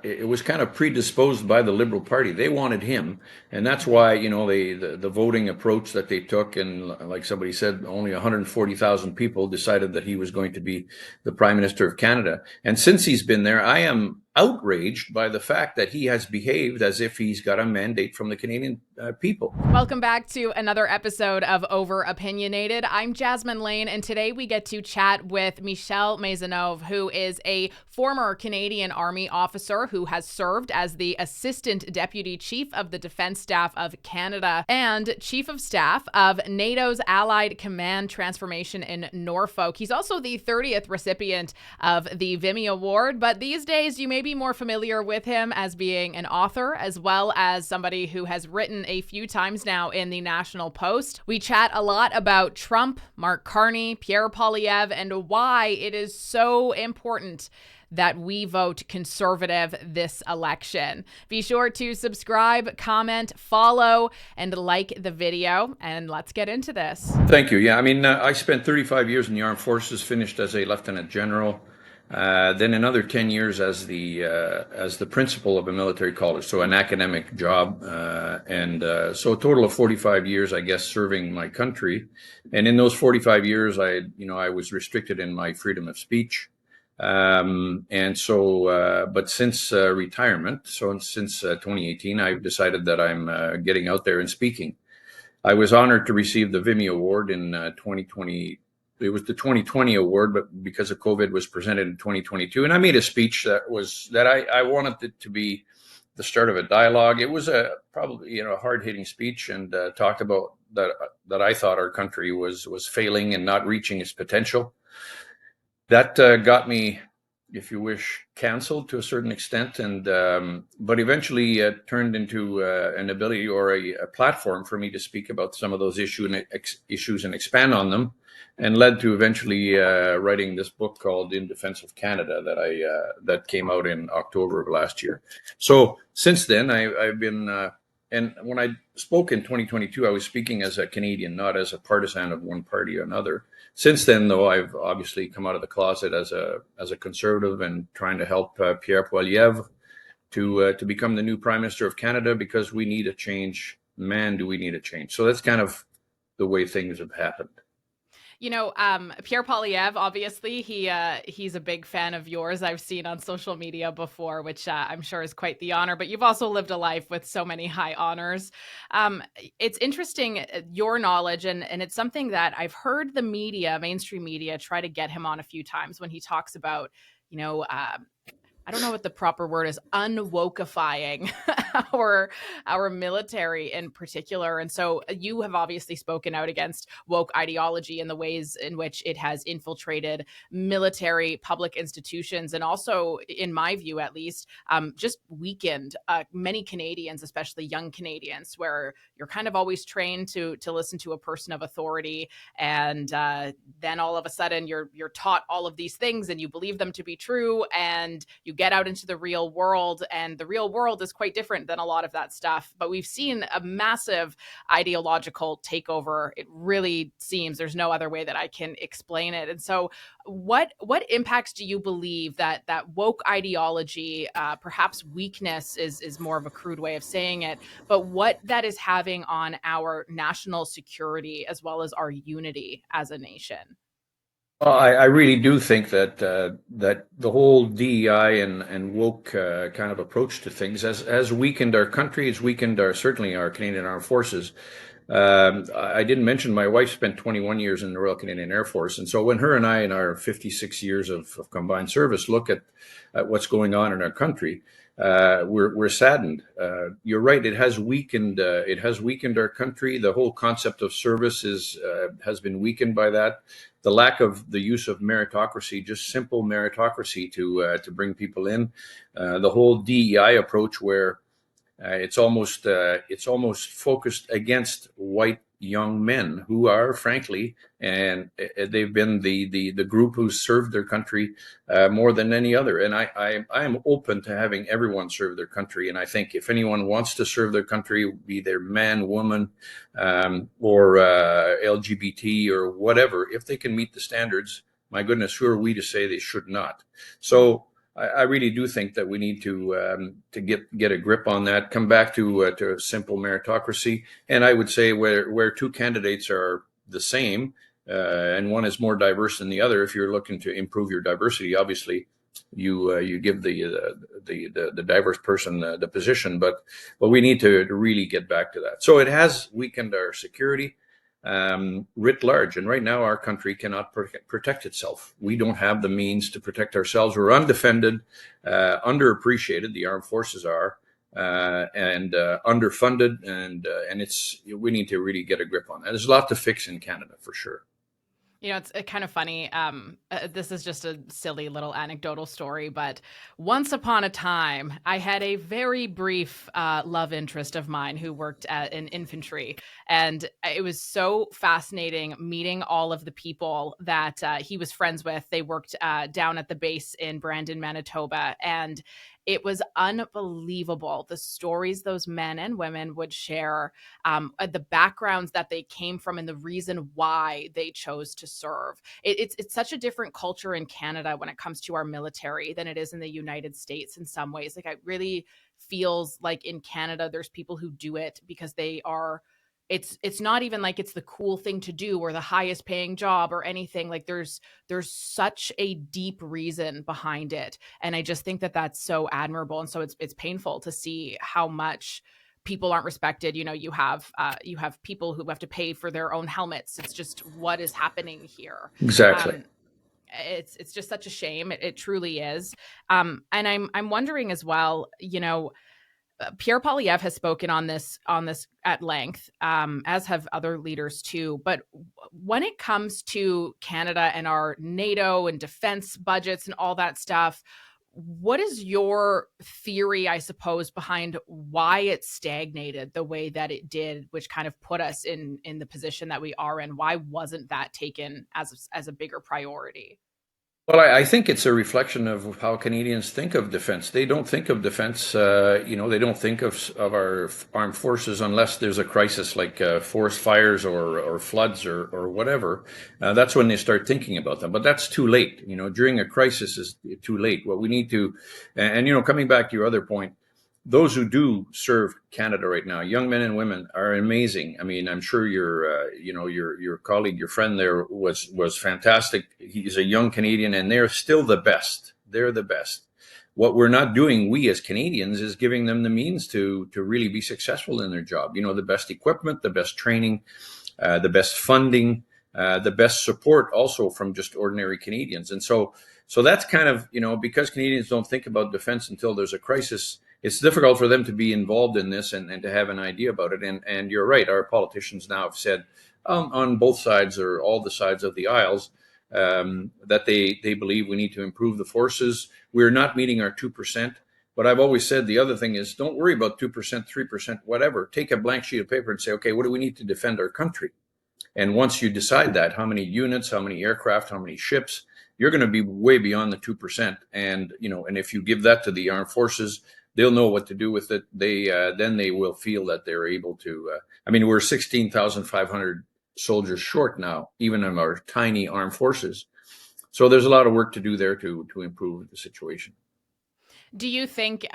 it was kind of predisposed by the Liberal Party. They wanted him, and that's why the voting approach that they took, and like somebody said, only 140,000 people decided that he was going to be the Prime Minister of Canada. And since he's been there, I am outraged by the fact that he has behaved as if he's got a mandate from the Canadian people. Welcome back to another episode of Over Opinionated. I'm Jasmine Lane, and today we get to chat with Michel Maisonneuve, who is a former Canadian Army officer who has served as the Assistant Deputy Chief of the Defence Staff of Canada and Chief of Staff of NATO's Allied Command Transformation in Norfolk. He's also the 30th recipient of the Vimy Award, but these days you may be more familiar with him as being an author, as well as somebody who has written a few times now in the National Post. We chat a lot about Trump, Mark Carney, Pierre Poilievre, and why it is so important that we vote conservative this election. Be sure to subscribe, comment, follow, and like the video, and let's get into this. Thank you. Yeah, I mean, I spent 35 years in the armed forces, finished as a lieutenant general, then another 10 years as the principal of a military college, so an academic job, and so a total of 45 years, I guess, serving my country. And in those 45 years, I was restricted in my freedom of speech. But since retirement, so since 2018, I've decided that I'm getting out there and speaking. I was honored to receive the Vimy Award in 2020. It was the 2020 award, but because of COVID, was presented in 2022. And I made a speech that I wanted it to be the start of a dialogue. It was a probably hard-hitting speech, and talked about that I thought our country was failing and not reaching its potential. That got me, if you wish, canceled to a certain extent, and but eventually turned into an ability or a platform for me to speak about some of those issues and expand on them, and led to eventually writing this book called In Defense of Canada that came out in October of last year. So since then, I've been, and when I spoke in 2022, I was speaking as a Canadian, not as a partisan of one party or another. Since then, though, I've obviously come out of the closet as a conservative and trying to help Pierre Poilievre to become the new Prime Minister of Canada, because we need a change. Man, do we need a change. So that's kind of the way things have happened. Pierre Poilievre, obviously, he's a big fan of yours. I've seen on social media before, which I'm sure is quite the honor, but you've also lived a life with so many high honors. It's interesting, your knowledge, and it's something that I've heard the media, mainstream media, try to get him on a few times when he talks about, I don't know what the proper word is, unwokeifying our military in particular. And so you have obviously spoken out against woke ideology and the ways in which it has infiltrated military public institutions, and also, in my view at least, just weakened many Canadians, especially young Canadians, where you're kind of always trained to listen to a person of authority, and then all of a sudden you're taught all of these things and you believe them to be true, and you get out into the real world, and the real world is quite different than a lot of that stuff. But we've seen a massive ideological takeover. It really seems, there's no other way that I can explain it. And so what impacts do you believe that woke ideology, perhaps weakness is more of a crude way of saying it, but what that is having on our national security as well as our unity as a nation? Well, I really do think that the whole DEI and woke kind of approach to things has weakened our country. It's weakened certainly our Canadian Armed Forces. I didn't mention my wife spent 21 years in the Royal Canadian Air Force, and so when her and I, in our 56 years of combined service, look at what's going on in our country, we're saddened. You're right; it has weakened. It has weakened our country. The whole concept of service has been weakened by that. The lack of the use of meritocracy, just simple meritocracy to bring people in. The whole DEI approach, where it's almost focused against white young men who are, frankly, and they've been the group who's served their country more than any other. And I am open to having everyone serve their country. And I think if anyone wants to serve their country, be they man, woman, or LGBT or whatever, if they can meet the standards, my goodness, who are we to say they should not? So I really do think that we need to get a grip on that. Come back to a simple meritocracy, and I would say where two candidates are the same, and one is more diverse than the other. If you're looking to improve your diversity, obviously you give the diverse person the position, but we need to really get back to that. So it has weakened our security writ large. And right now, our country cannot protect itself. We don't have the means to protect ourselves. We're undefended, underappreciated. The armed forces are, and underfunded, and we need to really get a grip on that. There's a lot to fix in Canada for sure. You know, it's kind of funny. This is just a silly little anecdotal story, but once upon a time, I had a very brief love interest of mine who worked in infantry. And it was so fascinating meeting all of the people that he was friends with. They worked down at the base in Brandon, Manitoba. And it was unbelievable the stories those men and women would share, the backgrounds that they came from, and the reason why they chose to serve. It's such a different culture in Canada when it comes to our military than it is in the United States in some ways. Like, it really feels like in Canada, there's people who do it because they are. It's not even like it's the cool thing to do or the highest paying job or anything. Like, there's such a deep reason behind it, and I just think that that's so admirable. And so it's painful to see how much people aren't respected. You know, you have people who have to pay for their own helmets. It's just what is happening here. Exactly. It's just such a shame. It truly is. And I'm wondering as well, you know, Pierre Poilievre has spoken on this at length, as have other leaders too. But when it comes to Canada and our NATO and defense budgets and all that stuff, what is your theory, I suppose, behind why it stagnated the way that it did, which kind of put us in the position that we are in? Why wasn't that taken as a bigger priority? Well, I think it's a reflection of how Canadians think of defense. They don't think of defense, they don't think of our armed forces unless there's a crisis like forest fires or floods or whatever. That's when they start thinking about them. But that's too late. You know, during a crisis is too late. What we need to, coming back to your other point, those who do serve Canada right now, young men and women, are amazing. I mean, I'm sure your colleague, your friend there was fantastic. He's a young Canadian, and they're still the best. They're the best. What we're not doing, we as Canadians, is giving them the means to really be successful in their job. You know, the best equipment, the best training, the best funding, the best support, also from just ordinary Canadians. And so that's kind of, because Canadians don't think about defense until there's a crisis, it's difficult for them to be involved in this and to have an idea about it. And you're right, our politicians now have said on both sides or all the sides of the aisles that they believe we need to improve the forces. We're not meeting our 2%. But I've always said the other thing is, don't worry about 2%, 3%, whatever. Take a blank sheet of paper and say, okay, what do we need to defend our country? And once you decide that, how many units, how many aircraft, how many ships, you're going to be way beyond the 2%. And, and if you give that to the armed forces, they'll know what to do with it. Then they will feel that they're able to. We're 16,500 soldiers short now, even in our tiny armed forces. So there's a lot of work to do there to improve the situation. Do you think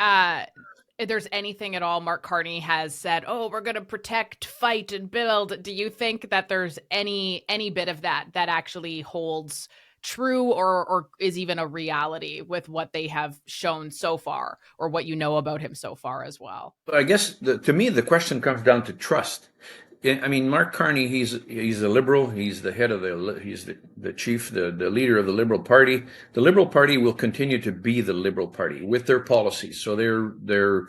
there's anything at all Mark Carney has said, oh, we're going to protect, fight, and build? Do you think that there's any bit of that actually holds true or is even a reality with what they have shown so far, or what you know about him so far as well? I guess to me, the question comes down to trust. I mean, Mark Carney, he's a liberal. He's the head of he's the chief, the leader of the Liberal Party. The Liberal Party will continue to be the Liberal Party with their policies. So they're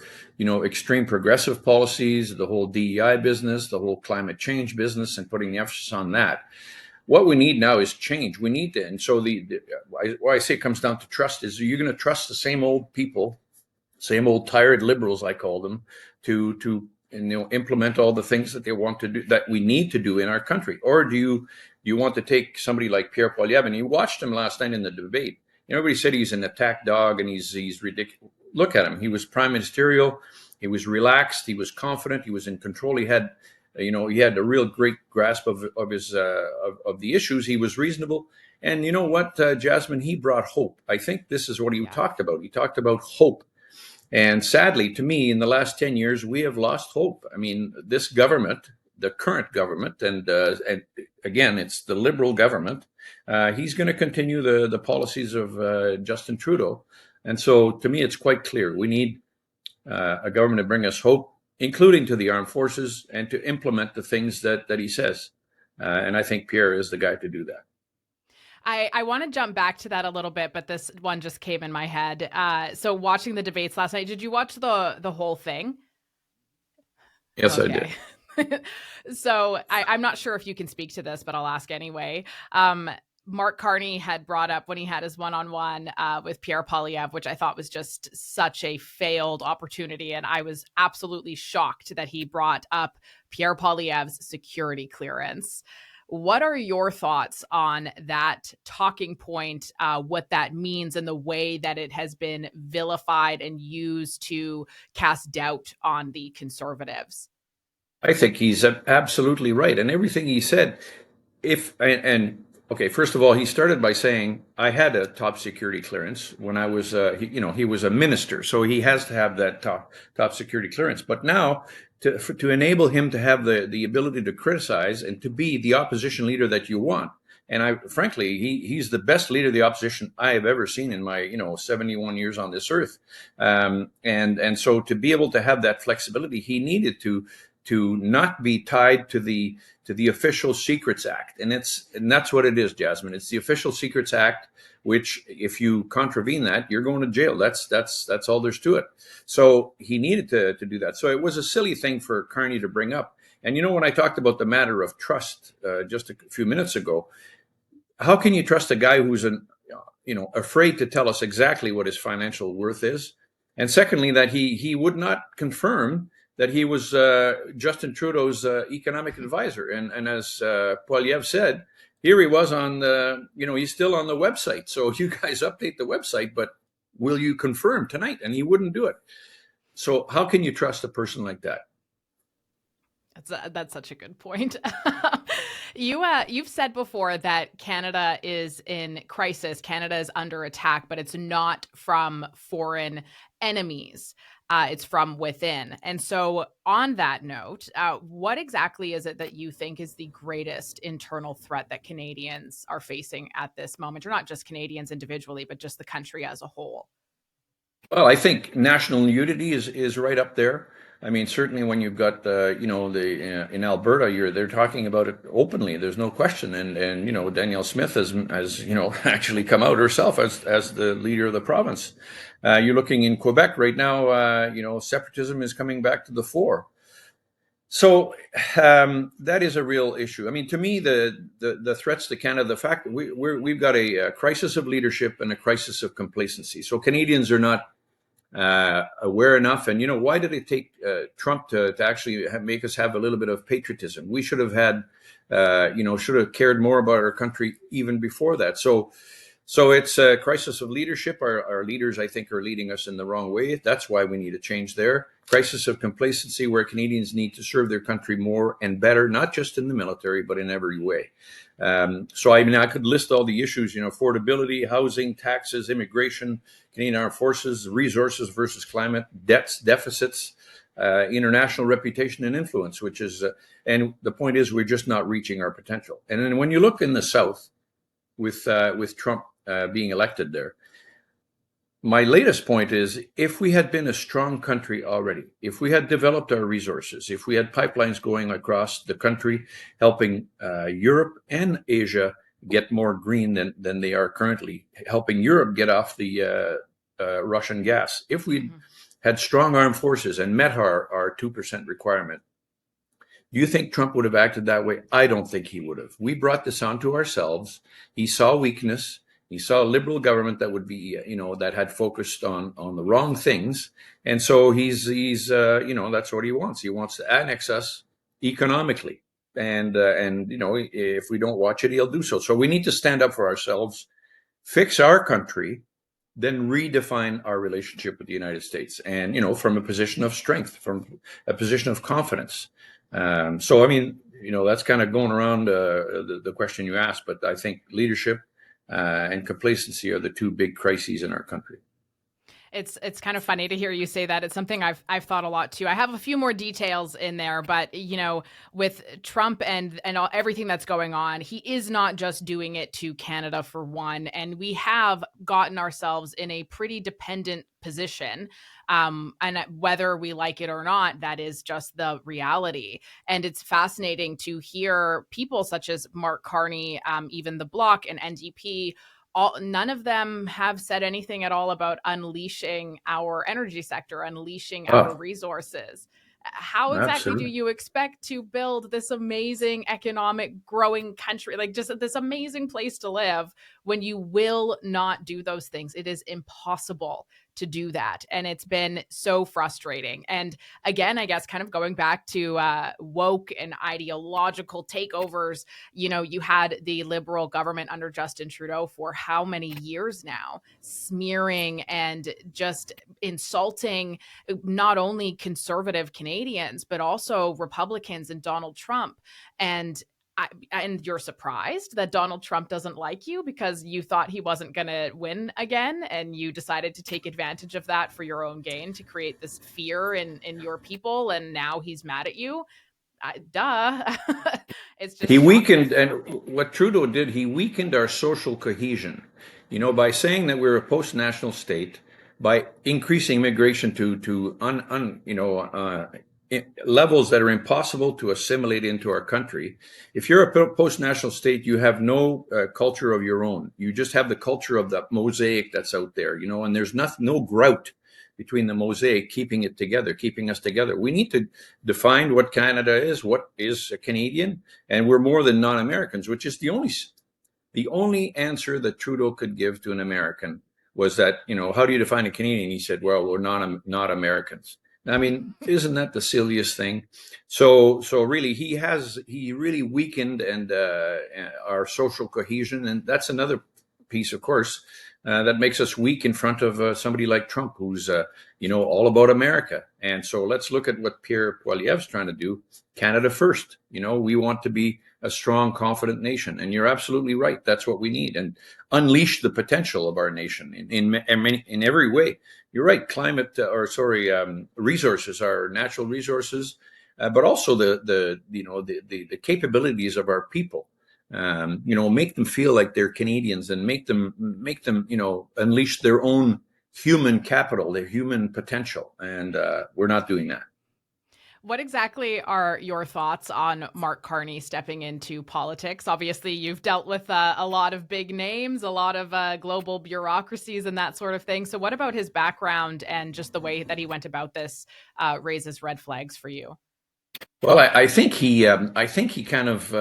extreme progressive policies, the whole DEI business, the whole climate change business, and putting the emphasis on that. What we need now is change. We need to, and so why I say it comes down to trust is, you're going to trust the same old people, same old tired liberals, I call them, to implement all the things that they want to do, that we need to do in our country? Or do you want to take somebody like Pierre Poilievre? And you watched him last night in the debate. Everybody said he's an attack dog and he's ridiculous. Look at him. He was prime ministerial. He was relaxed. He was confident. He was in control. He had a real great grasp of the issues. He was reasonable. And you know what, Jasmine, he brought hope. I think this is what he Yeah. talked about. He talked about hope. And sadly, to me, in the last 10 years, we have lost hope. I mean, this government, the current government, and again, it's the Liberal government, he's going to continue the policies of Justin Trudeau. And so to me, it's quite clear. We need a government to bring us hope, including to the armed forces, and to implement the things that he says. And I think Pierre is the guy to do that. I want to jump back to that a little bit, but this one just came in my head. So watching the debates last night, did you watch the whole thing? Yes, I did. Okay. So I'm not sure if you can speak to this, but I'll ask anyway. Mark Carney had brought up when he had his one-on-one with Pierre Poilievre, which I thought was just such a failed opportunity. And I was absolutely shocked that he brought up Pierre Poilievre's security clearance. What are your thoughts on that talking point, what that means, and the way that it has been vilified and used to cast doubt on the Conservatives? I think he's absolutely right. And everything he said, and okay, first of all, he started by saying I had a top security clearance when I was, he was a minister, so he has to have that top security clearance. But now, to enable him to have the ability to criticize and to be the opposition leader that you want, and frankly, he's the best leader of the opposition I have ever seen in my 71 years on this earth, and so to be able to have that flexibility, he needed to not be tied to the Official Secrets Act. And that's what it is, Jasmine. It's the Official Secrets Act, which if you contravene that, you're going to jail. That's all there's to it. So he needed to do that. So it was a silly thing for Carney to bring up. And when I talked about the matter of trust just a few minutes ago, how can you trust a guy who's afraid to tell us exactly what his financial worth is? And secondly, that he would not confirm that he was Justin Trudeau's economic advisor. And as Poilievre said, here he was on he's still on the website. So you guys update the website, but will you confirm tonight? And he wouldn't do it. So how can you trust a person like that? That's such a good point. You've said before that Canada is in crisis. Canada is under attack, but it's not from foreign enemies. It's from within. And so on that note, what exactly is it that you think is the greatest internal threat that Canadians are facing at this moment? Or not just Canadians individually, but just the country as a whole? Well, I think national nudity is right up there. I mean, certainly when you've got in Alberta, they're talking about it openly. There's no question, and Danielle Smith has actually come out herself as the leader of the province. You're looking in Quebec right now. Separatism is coming back to the fore. So that is a real issue. I mean, to me, the threats to Canada, the fact that we've got a crisis of leadership and a crisis of complacency. So Canadians are not aware enough. And why did it take Trump to actually make us have a little bit of patriotism? We should have had, should have cared more about our country even before that. So it's a crisis of leadership. Our leaders, I think, are leading us in the wrong way. That's why we need a change there. Crisis of complacency, where Canadians need to serve their country more and better, not just in the military, but in every way. So I could list all the issues, affordability, housing, taxes, immigration, Canadian Armed Forces, resources versus climate, debts, deficits, international reputation and influence, and the point is we're just not reaching our potential. And then when you look in the South with Trump being elected there, my latest point is if we had been a strong country already, if we had developed our resources, if we had pipelines going across the country, helping Europe and Asia get more green than they are currently, helping Europe get off the Russian gas, if we had strong armed forces and met our 2% requirement, do you think Trump would have acted that way? I don't think he would have. We brought this onto ourselves. He saw weakness. He saw a liberal government that would be, that had focused on the wrong things. And so he's that's what he wants. He wants to annex us economically. And if we don't watch it, he'll do so. So we need to stand up for ourselves, fix our country, then redefine our relationship with the United States. And, from a position of strength, from a position of confidence. So, I mean, that's kind of going around the question you asked, but I think leadership, and complacency are the two big crises in our country. It's kind of funny to hear you say that. It's something I've thought a lot too. I have a few more details in there, but with Trump and everything that's going on, he is not just doing it to Canada for one, and we have gotten ourselves in a pretty dependent position. And whether we like it or not, that is just the reality. And it's fascinating to hear people such as Mark Carney, even the Bloc and NDP, none of them have said anything at all about unleashing our energy sector, unleashing our resources. How exactly do you expect to build this amazing economic growing country, like just this amazing place to live, when you will not do those things? It is impossible to do that. And it's been so frustrating. And again, I guess kind of going back to woke and ideological takeovers, you had the Liberal government under Justin Trudeau for how many years now, smearing and just insulting not only conservative Canadians, but also Republicans and Donald Trump. And you're surprised that Donald Trump doesn't like you because you thought he wasn't going to win again, and you decided to take advantage of that for your own gain, to create this fear in your people, and now he's mad at you. Duh. It's just he shocking. weakened, and what Trudeau did, he weakened our social cohesion, by saying that we're a post-national state, by increasing immigration to levels that are impossible to assimilate into our country. If you're a post-national state, you have no culture of your own. You just have the culture of the mosaic that's out there, and there's no grout between the mosaic, keeping it together, keeping us together. We need to define what Canada is, what is a Canadian, and we're more than non-Americans, which is the only answer that Trudeau could give to an American was that, how do you define a Canadian? He said, well, we're not Americans. I mean, isn't that the silliest thing? So really, he really weakened and our social cohesion, and that's another piece, of course, that makes us weak in front of somebody like Trump, who's all about America. And so let's look at what Pierre Poilievre's trying to do. Canada first. We want to be a strong, confident nation, and you're absolutely right. That's what we need, and unleash the potential of our nation in every way. You're right. Resources, our natural resources, but also the capabilities of our people. Make them feel like they're Canadians, and make them unleash their own human capital, their human potential, and we're not doing that. What exactly are your thoughts on Mark Carney stepping into politics? Obviously, you've dealt with a lot of big names, a lot of global bureaucracies and that sort of thing. So what about his background and just the way that he went about this raises red flags for you? Well, I think he kind of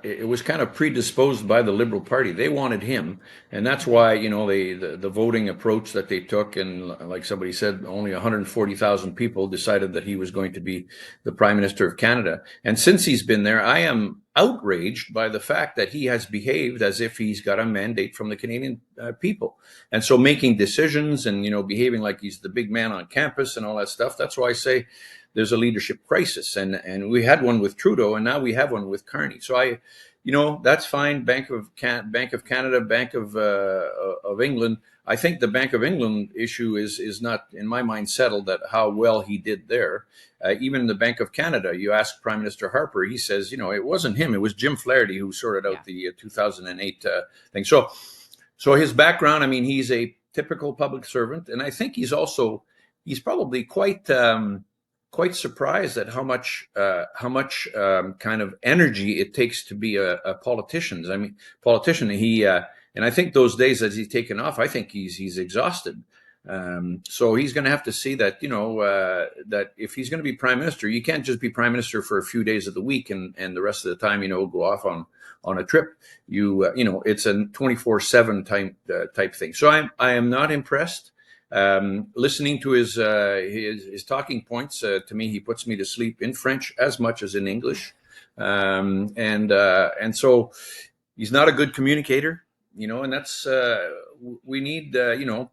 it was kind of predisposed by the Liberal Party. They wanted him, and that's why the voting approach that they took, and like somebody said, only 140,000 people decided that he was going to be the Prime Minister of Canada. And since he's been there, I am outraged by the fact that he has behaved as if he's got a mandate from the Canadian people, and so making decisions and behaving like he's the big man on campus and all that stuff. That's why I say there's a leadership crisis, and we had one with Trudeau, and now we have one with Carney. So that's fine. Bank of Canada, Bank of England. I think the Bank of England issue is not, in my mind, settled. That how well he did there. Even the Bank of Canada, you ask Prime Minister Harper, he says, it wasn't him. It was Jim Flaherty who sorted out the 2008 thing. So his background, I mean, he's a typical public servant, and I think he's probably quite surprised at how much kind of energy it takes to be a politician. And I think those days as he's taken off, I think he's exhausted. So he's going to have to see that that if he's going to be prime minister, you can't just be prime minister for a few days of the week and the rest of the time go off on a trip. It's a 24/7 type thing. So I am not impressed. Listening to his talking points, to me, he puts me to sleep in French as much as in English, and so he's not a good communicator, and that's we need.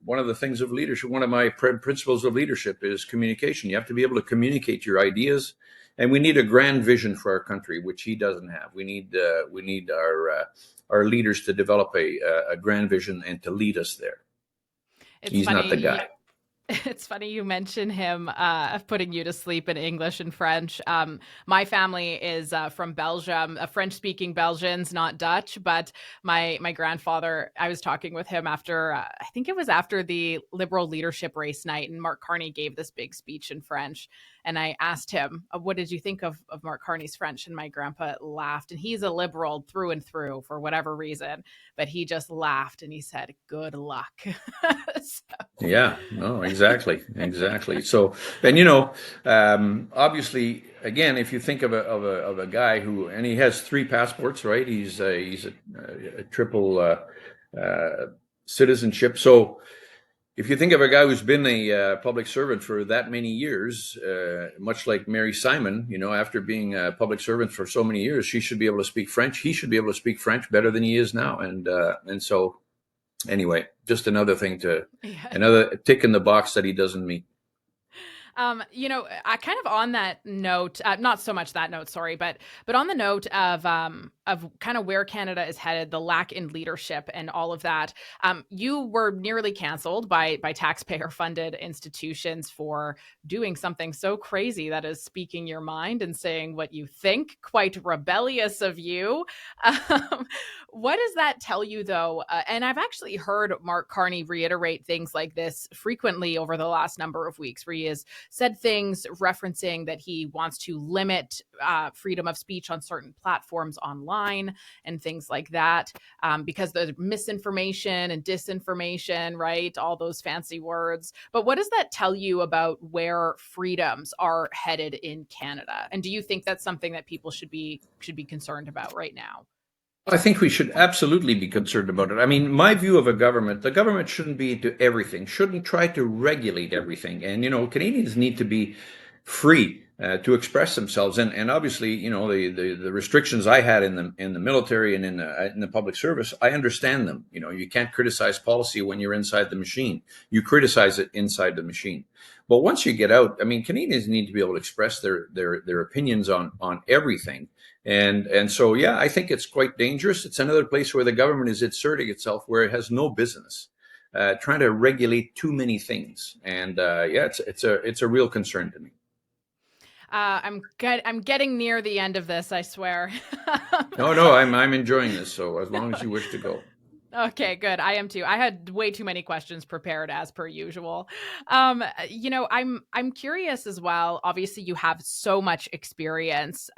One of the things of leadership, one of my principles of leadership is communication. You have to be able to communicate your ideas, and we need a grand vision for our country, which he doesn't have. We need our our leaders to develop a grand vision and to lead us there. It's He's not the guy. It's funny you mention him putting you to sleep in English and French. My family is from Belgium, French-speaking Belgians, not Dutch. But my grandfather, I was talking with him after, I think it was after the Liberal leadership race night, and Mark Carney gave this big speech in French. And I asked him, what did you think of Mark Carney's French? And my grandpa laughed. And he's a Liberal through and through for whatever reason. But he just laughed and he said, good luck. Yeah, no, exactly, exactly. So, and obviously, again, if you think of a guy who, and he has 3 passports, right? He's a triple citizenship. So, if you think of a guy who's been a public servant for that many years, much like Mary Simon, after being a public servant for so many years, she should be able to speak French. He should be able to speak French better than he is now, and so. Anyway, just another tick in the box that he doesn't meet. I kind of on that note, not so much that note, sorry, but on the note of kind of where Canada is headed, the lack in leadership and all of that. You were nearly canceled by taxpayer-funded institutions for doing something so crazy that is speaking your mind and saying what you think. Quite rebellious of you. What does that tell you, though? And I've actually heard Mark Carney reiterate things like this frequently over the last number of weeks, where he has said things referencing that he wants to limit freedom of speech on certain platforms online and things like that, because there's misinformation and disinformation, right? All those fancy words. But what does that tell you about where freedoms are headed in Canada? And do you think that's something that people should be concerned about right now? I think we should absolutely be concerned about it. I mean, my view of the government shouldn't be into everything, shouldn't try to regulate everything. And, Canadians need to be free to express themselves. And obviously, the restrictions I had in the military and in the public service, I understand them. You can't criticize policy when you're inside the machine. You criticize it inside the machine. But once you get out, I mean, Canadians need to be able to express their opinions on everything. And so, yeah, I think it's quite dangerous. It's another place where the government is inserting itself where it has no business, trying to regulate too many things. And yeah, it's a real concern to me. I'm getting near the end of this, I swear. No, I'm enjoying this. So as long as you wish to go. Okay, good. I am too. I had way too many questions prepared as per usual. I'm curious as well. Obviously, you have so much experience.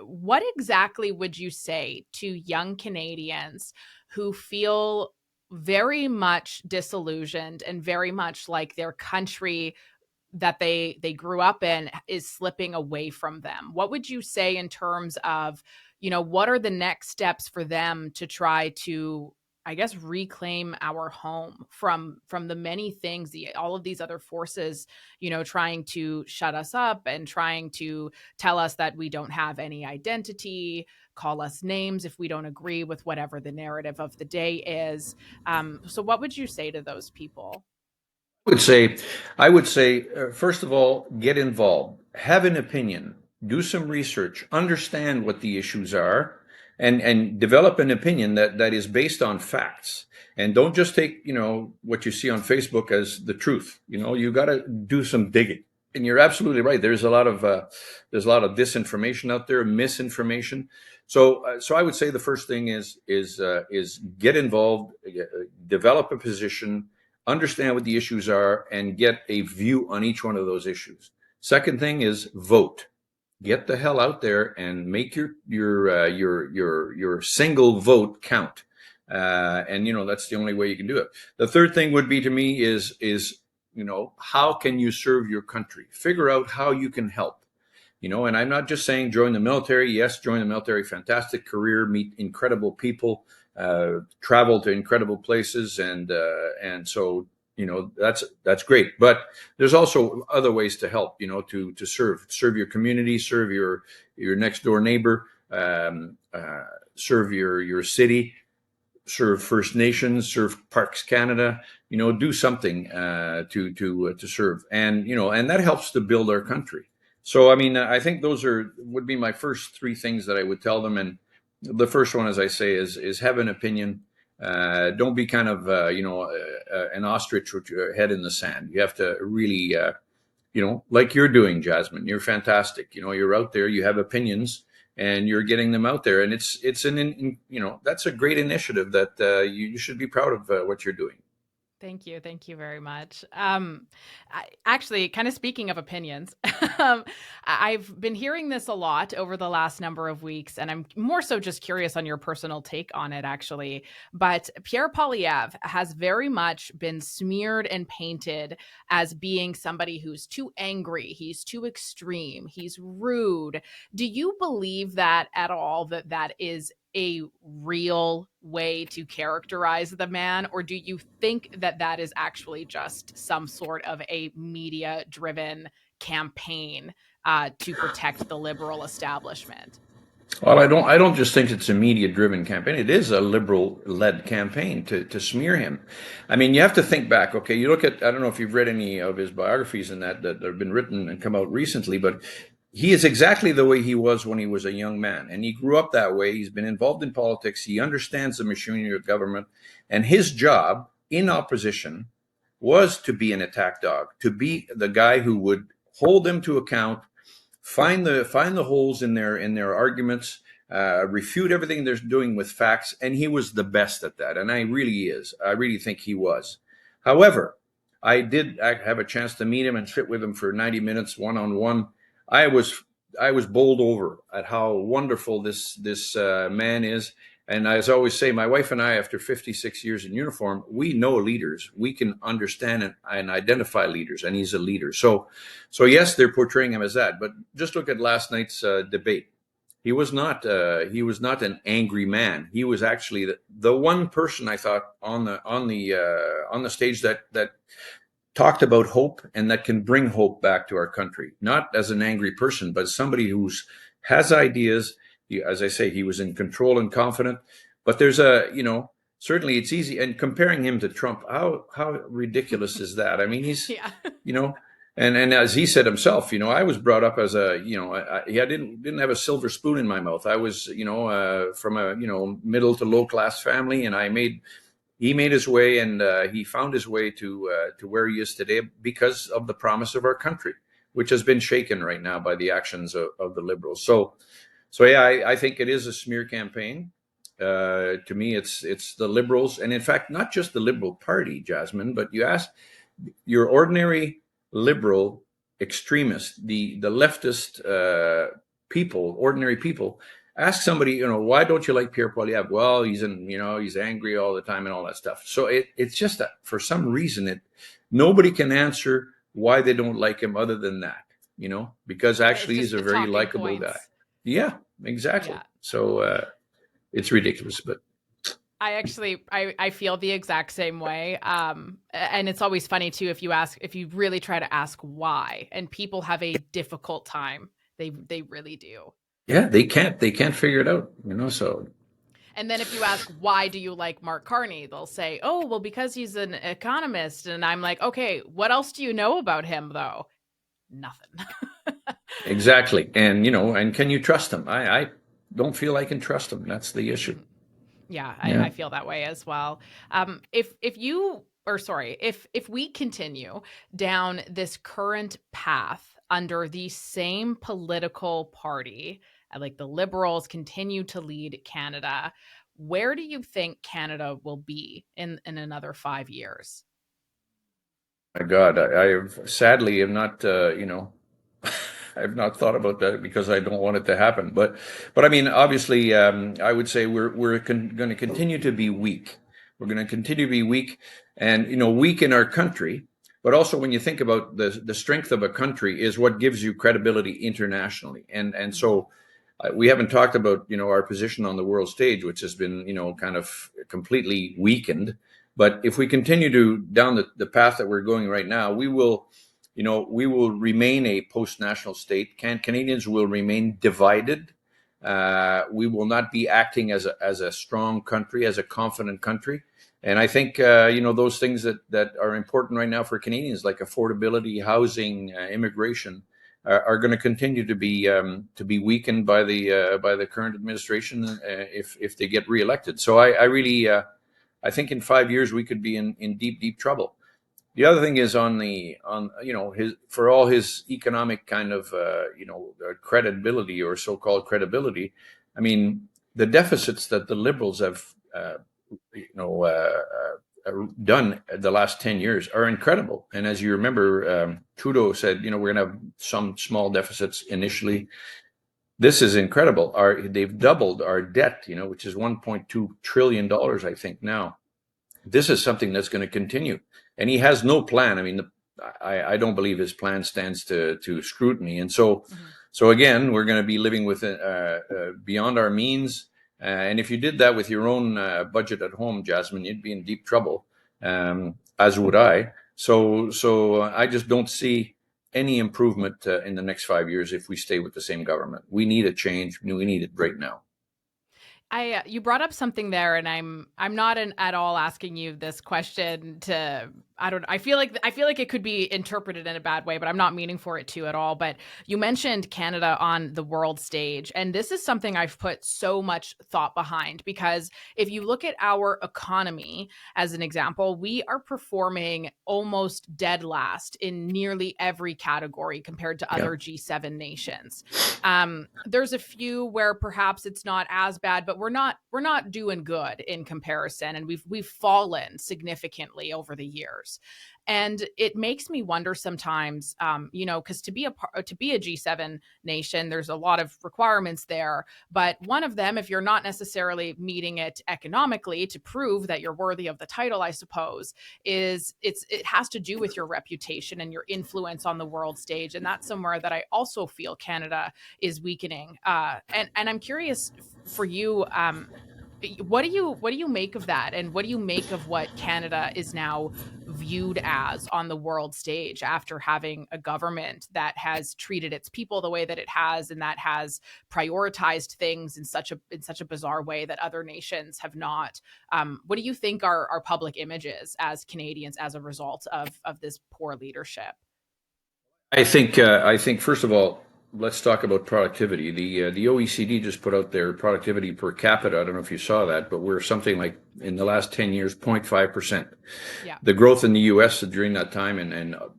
What exactly would you say to young Canadians who feel very much disillusioned and very much like their country that they grew up in is slipping away from them? What would you say in terms of, what are the next steps for them to try to, I guess, reclaim our home from the many things, all of these other forces, trying to shut us up and trying to tell us that we don't have any identity, call us names if we don't agree with whatever the narrative of the day is. So what would you say to those people? I would say, first of all, get involved, have an opinion, do some research, understand what the issues are, and develop an opinion that is based on facts. And don't just take, what you see on Facebook as the truth. You got to do some digging. And you're absolutely right. There's a lot of disinformation out there, misinformation. So I would say the first thing is get involved, develop a position, understand what the issues are, and get a view on each one of those issues. Second thing is vote. Get the hell out there and make your single vote count. And that's the only way you can do it. The third thing would be, to me, is how can you serve your country? Figure out how you can help. And I'm not just saying join the military. Yes, join the military, fantastic career, meet incredible people, travel to incredible places, and so that's great. But there's also other ways to help. To serve your community, serve your next door neighbor, serve your city, serve First Nations, serve Parks Canada. Do something to serve, and that helps to build our country. So, I mean, I think those would be my first 3 things that I would tell them. And the first one, as I say, is have an opinion. Don't be kind of an ostrich with your head in the sand. You have to really like you're doing, Jasmine. You're fantastic. You're out there. You have opinions, and you're getting them out there. And that's a great initiative that you should be proud of what you're doing. Thank you. Thank you very much. Actually, kind of speaking of opinions, I've been hearing this a lot over the last number of weeks, and I'm more so just curious on your personal take on it, actually. But Pierre Poilievre has very much been smeared and painted as being somebody who's too angry, he's too extreme, he's rude. Do you believe that at all, that is a real way to characterize the man, or do you think that is actually just some sort of a media driven campaign to protect the liberal establishment? Well, I don't just think it's a media-driven campaign. It is a liberal-led campaign to smear him. I mean, you have to think back. Okay, you look at, I don't know if you've read any of his biographies and that have been written and come out recently, but he is exactly the way he was when he was a young man, and he grew up that way. He's been involved in politics. He understands the machinery of government, and his job in opposition was to be an attack dog, to be the guy who would hold them to account, find the holes in their arguments, refute everything they're doing with facts, and he was the best at that. And I really think he was. However, I have a chance to meet him and sit with him for 90 minutes one on one. I was bowled over at how wonderful this man is. And as I always say, my wife and I, after 56 years in uniform, we know leaders. We can understand and identify leaders, and he's a leader. So yes, they're portraying him as that. But just look at last night's debate. He was not an angry man. He was actually the one person I thought on the stage that talked about hope and that can bring hope back to our country. Not as an angry person, but somebody who's has ideas. As I say, he was in control and confident. But there's certainly it's easy. And comparing him to Trump, how ridiculous is that? I mean, he's, Yeah. you know, and as he said himself, I was brought up as I didn't have a silver spoon in my mouth. I was, from a, middle to low class family, and he made his way, and he found his way to where he is today because of the promise of our country, which has been shaken right now by the actions of the Liberals. So yeah, I think it is a smear campaign. To me, it's the Liberals, and in fact, not just the Liberal Party, Jasmine, but you ask your ordinary liberal extremist, the leftist people, ordinary people. Ask somebody, why don't you like Pierre Poilievre? Well, he's angry all the time and all that stuff. So it's just that for some reason nobody can answer why they don't like him other than that, because It's actually he's just a the very talking likable guy. points. Yeah, exactly. Yeah. So it's ridiculous, but I feel the exact same way. And it's always funny too if you really try to ask why, and people have a difficult time. They really do. yeah, they can't figure it out, so And then if you ask why do you like Mark Carney, they'll say, "Oh, well because he's an economist." And I'm like, "Okay, what else do you know about him though?" Nothing. exactly. And can you trust him? I don't feel I can trust him. That's the issue. Yeah, Yeah. I feel that way as well. If we continue down this current path under the same political party, like the Liberals continue to lead Canada, where do you think Canada will be in another 5 years? My God, I sadly have not, I've not thought about that because I don't want it to happen. But I mean, obviously, I would say we're going to continue to be weak. We're going to continue to be weak, and weak in our country. But also, when you think about the strength of a country, is what gives you credibility internationally. And so, we haven't talked about our position on the world stage, which has been kind of completely weakened. But if we continue down the path that we're going right now, we will remain a post-national state. Canadians will remain divided. We will not be acting as a strong country, as a confident country. And I think those things that are important right now for Canadians, like affordability, housing, immigration, are going to continue to be weakened by the current administration if they get reelected. So I really I think in 5 years we could be in deep trouble. The other thing is on his, for all his economic kind of credibility or so-called credibility. I mean, the deficits that the Liberals have you know done the last 10 years are incredible. And as you remember, Trudeau said, we're going to have some small deficits initially. This is incredible. They've doubled our debt, which is $1.2 trillion, I think now. This is something that's going to continue. And he has no plan. I mean, I don't believe his plan stands to scrutiny. And so, so again, we're going to be living with beyond our means. And if you did that with your own budget at home, Jasmine, you'd be in deep trouble, as would I. So I just don't see any improvement in the next 5 years if we stay with the same government. We need a change. We need it right now. You brought up something there, and I'm not at all asking you this question to, I feel like it could be interpreted in a bad way, but I'm not meaning for it to at all. But you mentioned Canada on the world stage, and this is something I've put so much thought behind, because if you look at our economy as an example, we are performing almost dead last in nearly every category compared to other G7 nations. There's a few where perhaps it's not as bad, but we're not doing good in comparison, and we've fallen significantly over the years. And it makes me wonder sometimes, because to be a G7 nation, there's a lot of requirements there. But one of them, if you're not necessarily meeting it economically to prove that you're worthy of the title, I suppose, is it has to do with your reputation and your influence on the world stage. And that's somewhere that I also feel Canada is weakening. And I'm curious for you, what do you make of that, and what do you make of what Canada is now viewed as on the world stage after having a government that has treated its people the way that it has, and that has prioritized things in such a bizarre way that other nations have not? What do you think our public image is as Canadians as a result of this poor leadership? I think first of all, let's talk about productivity. The OECD just put out their productivity per capita. I don't know if you saw that, but we're something like, in the last 10 years, 0.5%. Yeah. The growth in the US during that time and a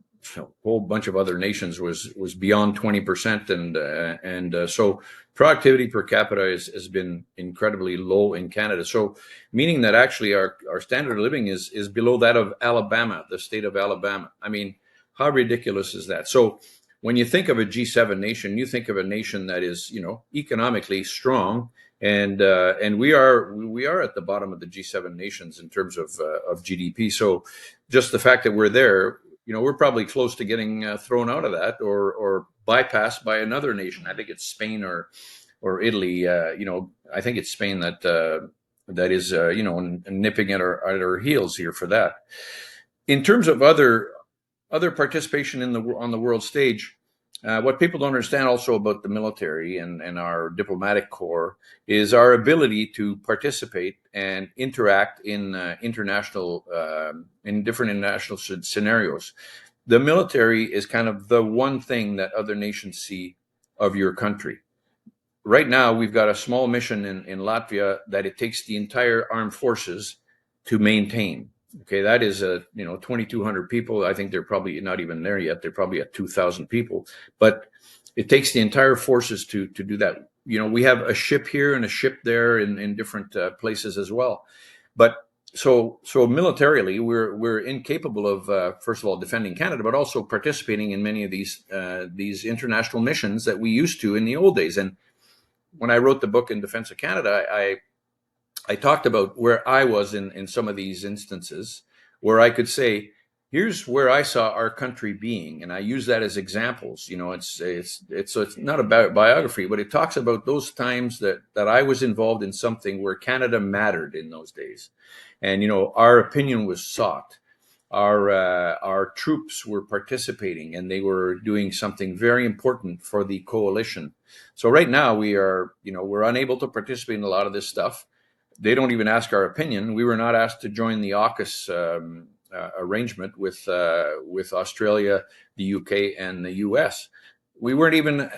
whole bunch of other nations was beyond 20%. And so productivity per capita has been incredibly low in Canada. So meaning that actually our standard of living is below that of Alabama, the state of Alabama. I mean, how ridiculous is that? So when you think of a G7 nation, you think of a nation that is, economically strong, and we are at the bottom of the G7 nations in terms of GDP. So just the fact that we're there, we're probably close to getting thrown out of that or bypassed by another nation. I think it's Spain or Italy. I think it's Spain that is nipping at our heels here for that. In terms of other participation on the world stage, what people don't understand also about the military and our diplomatic corps is our ability to participate and interact in different international scenarios. The military is kind of the one thing that other nations see of your country. Right now, we've got a small mission in Latvia that it takes the entire armed forces to maintain. Okay, that is 2,200 people. I think they're probably not even there yet. They're probably at 2,000 people. But it takes the entire forces to do that. We have a ship here and a ship there in different places as well. But so militarily, we're incapable of first of all defending Canada, but also participating in many of these international missions that we used to in the old days. And when I wrote the book In Defense of Canada, I talked about where I was in some of these instances where I could say, here's where I saw our country being. And I use that as examples. It's not about biography, but it talks about those times that I was involved in something where Canada mattered in those days. And, our opinion was sought. Our troops were participating, and they were doing something very important for the coalition. So right now we're unable to participate in a lot of this stuff. They don't even ask our opinion. We were not asked to join the AUKUS arrangement with Australia, the UK, and the US. we weren't even,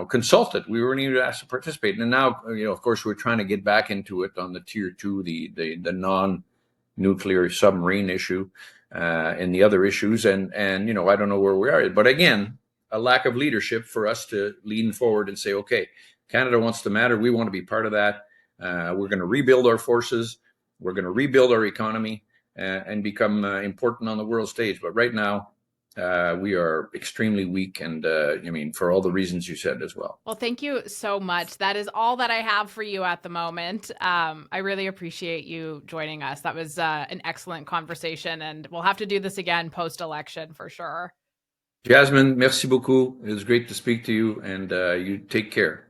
consulted. We weren't even asked to participate. And now, of course, we're trying to get back into it on the tier 2, the non-nuclear submarine issue, and the other issues. And I don't know where we are. But again, a lack of leadership for us to lean forward and say, okay, Canada wants to matter. We want to be part of that. We're going to rebuild our forces. We're going to rebuild our economy and become important on the world stage. But right now, we are extremely weak, and for all the reasons you said as well. Well, thank you so much. That is all that I have for you at the moment. I really appreciate you joining us. That was an excellent conversation, and we'll have to do this again post-election for sure. Jasmine, merci beaucoup. It was great to speak to you, and you take care.